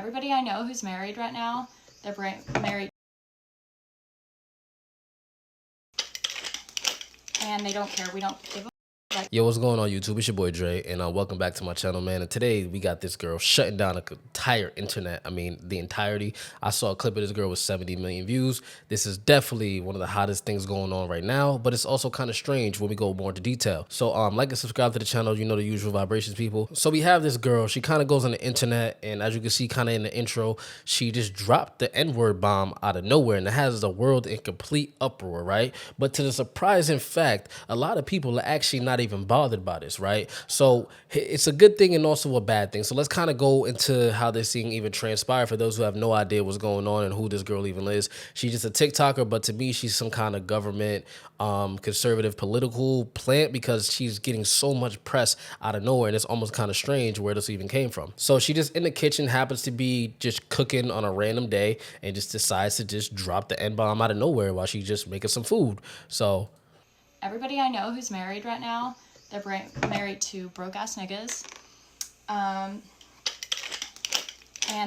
Everybody I know who's married right now, they're married and they don't care. We don't give a Yo, what's going on YouTube? It's your boy Dre, and welcome back to my channel, man. And today we got this girl shutting down the entire internet. I mean, the entirety. I saw a clip of this girl with 70 million views. This is definitely one of the hottest things going on right now, but it's also kind of strange when we go more into detail. So, like and subscribe to the channel. You know the usual vibrations, people. So we have this girl. She kind of goes on the internet, and as you can see, kind of in the intro, she just dropped the N-word bomb out of nowhere, and it has the world in complete uproar, right? But to the surprising fact, a lot of people are actually not even bothered by this, right? So it's a good thing and also a bad thing. So let's kind of go into how this thing even transpired for those who have no idea what's going on and who this girl even is. She's just a TikToker, but to me, she's some kind of government conservative political plant because she's getting so much press out of nowhere, and it's almost kind of strange where this even came from. So she just in the kitchen happens to be just cooking on a random day and just decides to just drop the N-bomb out of nowhere while she's just making some food. So everybody I know who's married right now, they're married to broke ass niggas. And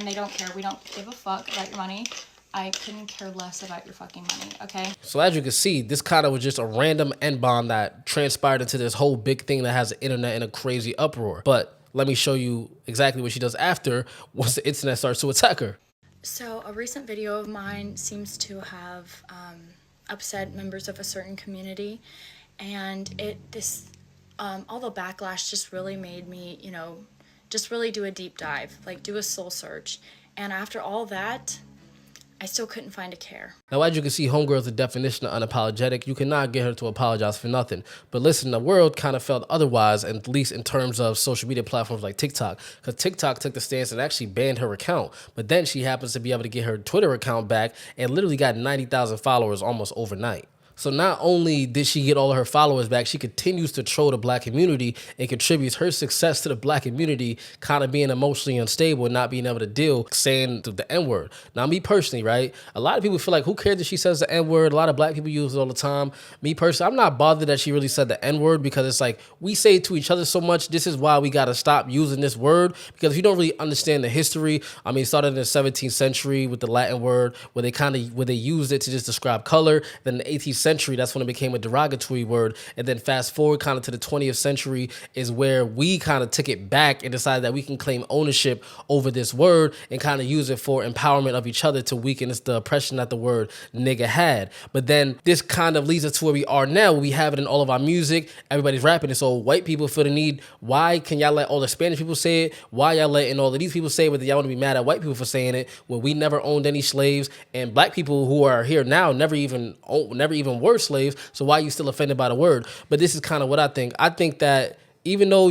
they don't care. We don't give a fuck about your money. I couldn't care less about your fucking money, okay? So as you can see, this kind of was just a random N-bomb that transpired into this whole big thing that has the internet in a crazy uproar. But let me show you exactly what she does after once the internet starts to attack her. So a recent video of mine seems to have upset members of a certain community, and all the backlash just really made me, just really do a deep dive, like do a soul search. And after all that, I still couldn't find a care. Now, as you can see, Homegirl is the definition of unapologetic. You cannot get her to apologize for nothing. But listen, the world kind of felt otherwise, at least in terms of social media platforms like TikTok. Because TikTok took the stance and actually banned her account. But then she happens to be able to get her Twitter account back and literally got 90,000 followers almost overnight. So not only did she get all of her followers back, she continues to troll the black community and contributes her success to the black community kind of being emotionally unstable and not being able to deal saying the N-word. Now, me personally, right, a lot of people feel like, who cares if she says the N-word? A lot of black people use it all the time. Me personally, I'm not bothered that she really said the N-word because it's like we say it to each other so much. This is why we got to stop using this word, because if you don't really understand the history, I mean, it started in the 17th century with the Latin word where they used it to just describe color. Then the 18th century, that's when it became a derogatory word. And then fast forward kind of to the 20th century is where we kind of took it back and decided that we can claim ownership over this word and kind of use it for empowerment of each other to weaken the oppression that the word nigga had. But then this kind of leads us to where we are now. We have it in all of our music. Everybody's rapping it. So white people feel the need. Why can y'all let all the Spanish people say it? Why y'all letting all of these people say it? But y'all want to be mad at white people for saying it when we never owned any slaves, and black people who are here now never even were slaves. So why are you still offended by the word? But this is kind of what I think. I think that even though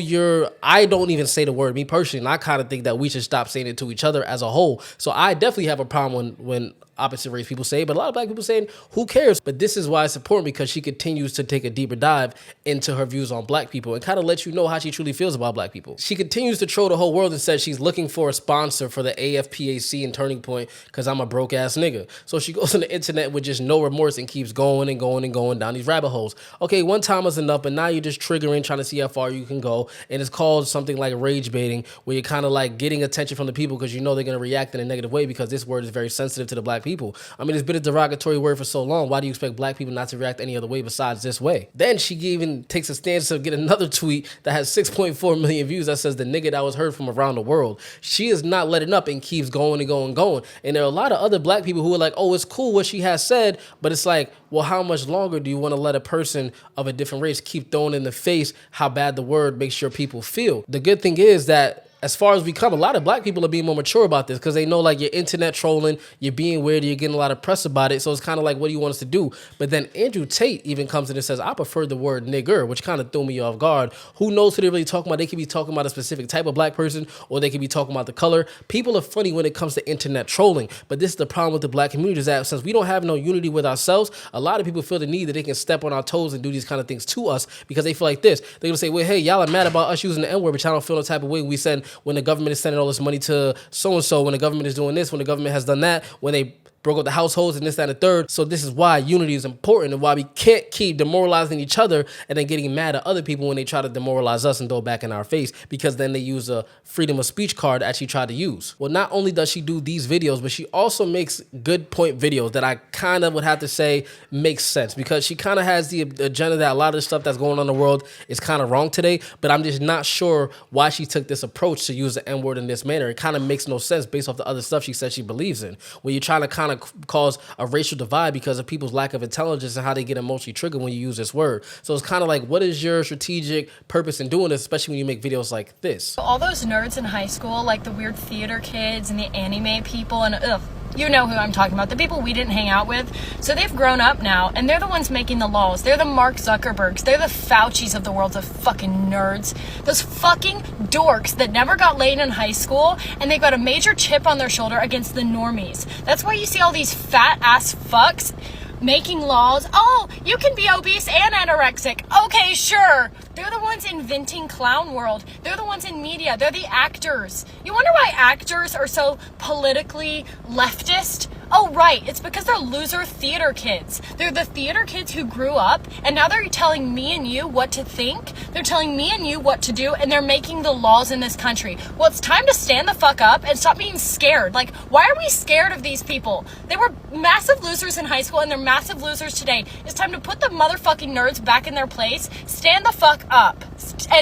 I don't even say the word, me personally, and I kind of think that we should stop saying it to each other as a whole. So I definitely have a problem when opposite race people say it, but a lot of black people saying, who cares? But this is why it's important, because she continues to take a deeper dive into her views on black people and kind of let you know how she truly feels about black people. She continues to troll the whole world and says she's looking for a sponsor for the AFPAC and Turning Point because I'm a broke ass nigga. So she goes on the internet with just no remorse and keeps going and going and going down these rabbit holes. Okay, one time was enough, but now you're just triggering, trying to see how far you can go. And it's called something like rage baiting, where you're kind of like getting attention from the people because you know they're going to react in a negative way because this word is very sensitive to the black people. I mean, it's been a derogatory word for so long. Why do you expect black people not to react any other way besides this way? Then she even takes a stance to get another tweet that has 6.4 million views that says the nigga that was heard from around the world. She is not letting up and keeps going and going and going. And there are a lot of other black people who are like, oh, it's cool what she has said, but it's like, well, how much longer do you want to let a person of a different race keep throwing in the face how bad the word makes your people feel? The good thing is that as far as we come, a lot of black people are being more mature about this because they know, like, you're internet trolling, you're being weird, you're getting a lot of press about it. So it's kind of like, what do you want us to do? But then Andrew Tate even comes in and says, I prefer the word nigger, which kind of threw me off guard. Who knows who they're really talking about? They could be talking about a specific type of black person, or they could be talking about the color. People are funny when it comes to internet trolling, but this is the problem with the black community, is that since we don't have no unity with ourselves, a lot of people feel the need that they can step on our toes and do these kind of things to us because they feel like this. They're gonna say, well, hey, y'all are mad about us using the N-word, but y'all don't feel the type of way we send when the government is sending all this money to so-and-so, when the government is doing this, when the government has done that, when they broke up the households and this, that, and the third. So this is why unity is important and why we can't keep demoralizing each other and then getting mad at other people when they try to demoralize us and throw it back in our face, because then they use a freedom of speech card that she tried to use. Well, not only does she do these videos, but she also makes good point videos that I kind of would have to say makes sense, because she kind of has the agenda that a lot of the stuff that's going on in the world is kind of wrong today, but I'm just not sure why she took this approach to use the N-word in this manner. It kind of makes no sense based off the other stuff she said she believes in. When you're trying to kind of cause a racial divide because of people's lack of intelligence and how they get emotionally triggered when you use this word. So it's kind of like, what is your strategic purpose in doing this, especially when you make videos like this? All those nerds in high school, like the weird theater kids and the anime people, and you know who I'm talking about, the people we didn't hang out with. So they've grown up now, and they're the ones making the laws. They're the Mark Zuckerbergs. They're the Faucis of the world, of fucking nerds. Those fucking dorks that never got laid in high school, and they've got a major chip on their shoulder against the normies. That's why you see all these fat ass fucks making laws. Oh, you can be obese and anorexic. Okay, sure. They're the ones inventing clown world. They're the ones in media. They're the actors. You wonder why actors are so politically leftist? Oh, right. It's because they're loser theater kids. They're the theater kids who grew up, and now they're telling me and you what to think. They're telling me and you what to do, and they're making the laws in this country. Well, it's time to stand the fuck up and stop being scared. Like, why are we scared of these people? They were massive losers in high school, and they're massive losers today. It's time to put the motherfucking nerds back in their place. Stand the fuck up.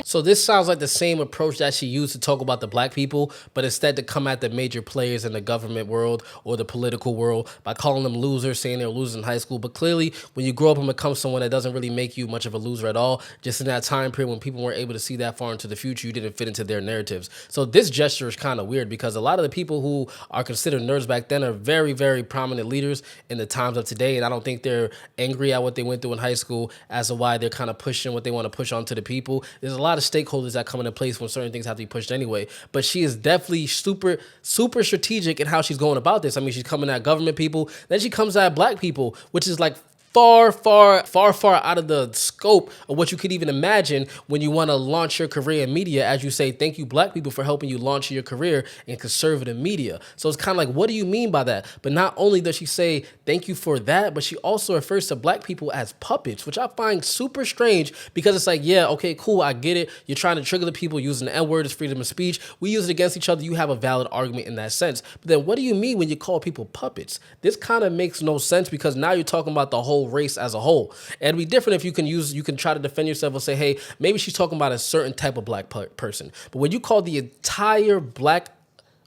So this sounds like the same approach that she used to talk about the black people, but instead to come at the major players in the government world or the political world by calling them losers, saying they're losers in high school. But clearly, when you grow up and become someone that doesn't really make you much of a loser at all, just in that time period when people weren't able to see that far into the future, you didn't fit into their narratives. So this gesture is kind of weird, because a lot of the people who are considered nerds back then are very, very prominent leaders in the times of today, and I don't think they're angry at what they went through in high school as to why they're kind of pushing what they want to push onto the people. There's a lot of stakeholders that come into place when certain things have to be pushed anyway, but she is definitely super strategic in how she's going about this. I mean, she's coming at government people, then she comes at black people, which is like far out of the scope of what you could even imagine when you want to launch your career in media. As you say, thank you black people for helping you launch your career in conservative media. So it's kind of like, what do you mean by that? But not only does she say thank you for that, but she also refers to black people as puppets, which I find super strange, because it's like, yeah, okay, cool, I get it. You're trying to trigger the people using the N-word as freedom of speech. We use it against each other. You have a valid argument in that sense. But then what do you mean when you call people puppets? This kind of makes no sense, because now you're talking about the whole race as a whole. And it'd be different if you can try to defend yourself and say, hey, maybe she's talking about a certain type of black person. But when you call the entire black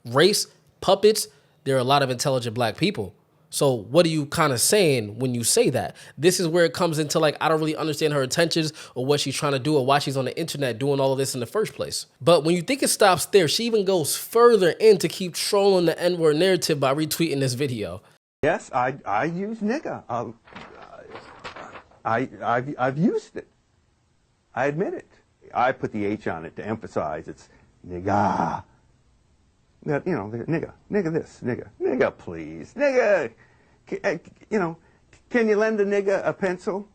race puppets, there are a lot of intelligent black people. So what are you kind of saying when you say that? This is where it comes into, like, I don't really understand her intentions or what she's trying to do or why she's on the internet doing all of this in the first place. But when you think it stops there, she even goes further in to keep trolling the N-word narrative by retweeting this video. Yes, I use nigga. I've used it. I admit it. I put the H on it to emphasize it's nigga. You know, nigga this, nigga please, nigga. You know, can you lend a nigga a pencil?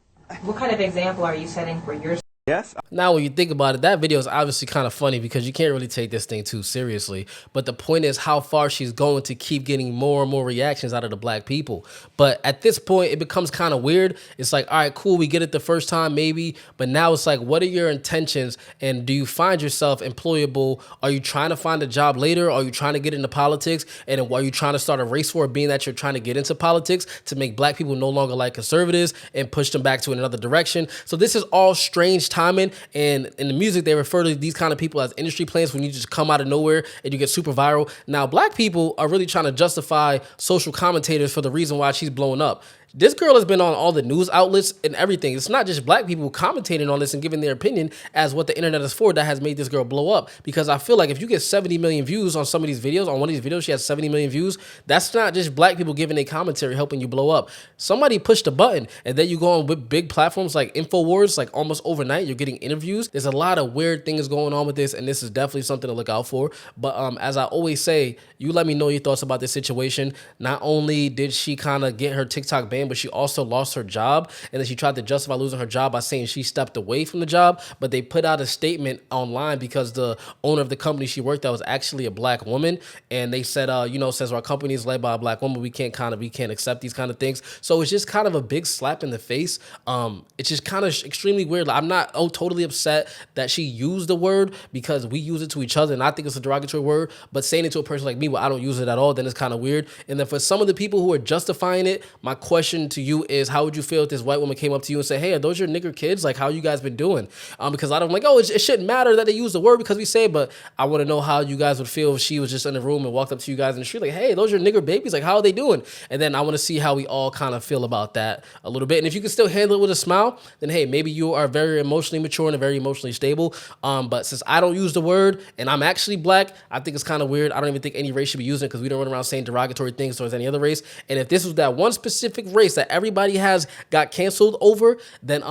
What kind of example are you setting for yourself? Yes. Now, when you think about it, that video is obviously kind of funny because you can't really take this thing too seriously. But the point is how far she's going to keep getting more and more reactions out of the black people. But at this point, it becomes kind of weird. It's like, all right, cool, we get it the first time, maybe. But now it's like, what are your intentions? And do you find yourself employable? Are you trying to find a job later? Are you trying to get into politics? And are you trying to start a race war, being that you're trying to get into politics to make black people no longer like conservatives and push them back to another direction? So this is all strange timing. And in the music, they refer to these kind of people as industry plants, when you just come out of nowhere and you get super viral. Now, black people are really trying to justify social commentators for the reason why she's blowing up. This girl has been on all the news outlets and everything. It's not just black people commentating on this and giving their opinion as what the internet is for that has made this girl blow up. Because I feel like if you get 70 million views on some of these videos, on one of these videos, she has 70 million views. That's not just black people giving a commentary helping you blow up. Somebody pushed a button, and then you go on with big platforms like InfoWars, like almost overnight, you're getting interviews. There's a lot of weird things going on with this, and this is definitely something to look out for. But as I always say, you let me know your thoughts about this situation. Not only did she kind of get her TikTok banned saying, but she also lost her job. And then she tried to justify losing her job by saying she stepped away from the job. But they put out a statement online because the owner of the company she worked at was actually a black woman. And they said, since our company is led by a black woman, we can't accept these kind of things. So it's just kind of a big slap in the face. It's just kind of extremely weird. Like, I'm not totally upset that she used the word because we use it to each other and I think it's a derogatory word, but saying it to a person like me where I don't use it at all, then it's kind of weird. And then for some of the people who are justifying it, my question to you is, how would you feel if this white woman came up to you and said, hey, are those your nigger kids? Like, how you guys been doing? Because I'm like, it shouldn't matter that they use the word because we say it, but I want to know how you guys would feel if she was just in the room and walked up to you guys in the street like, hey, those are your nigger babies? Like, how are they doing? And then I want to see how we all kind of feel about that a little bit. And if you can still handle it with a smile, then hey, maybe you are very emotionally mature and very emotionally stable. But since I don't use the word and I'm actually black, I think it's kind of weird. I don't even think any race should be using it because we don't run around saying derogatory things towards any other race. And if this was that one specific race that everybody has got canceled over, then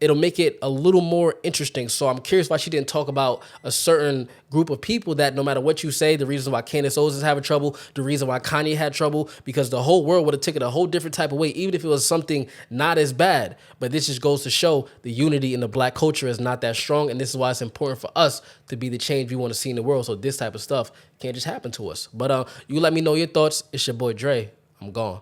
it'll make it a little more interesting. So I'm curious why she didn't talk about a certain group of people that no matter what you say, the reason why Candace Owens is having trouble, the reason why Kanye had trouble, because the whole world would have taken a whole different type of way, even if it was something not as bad. But this just goes to show the unity in the black culture is not that strong. And this is why it's important for us to be the change we want to see in the world. So this type of stuff can't just happen to us. But you let me know your thoughts. It's your boy Dre. I'm gone.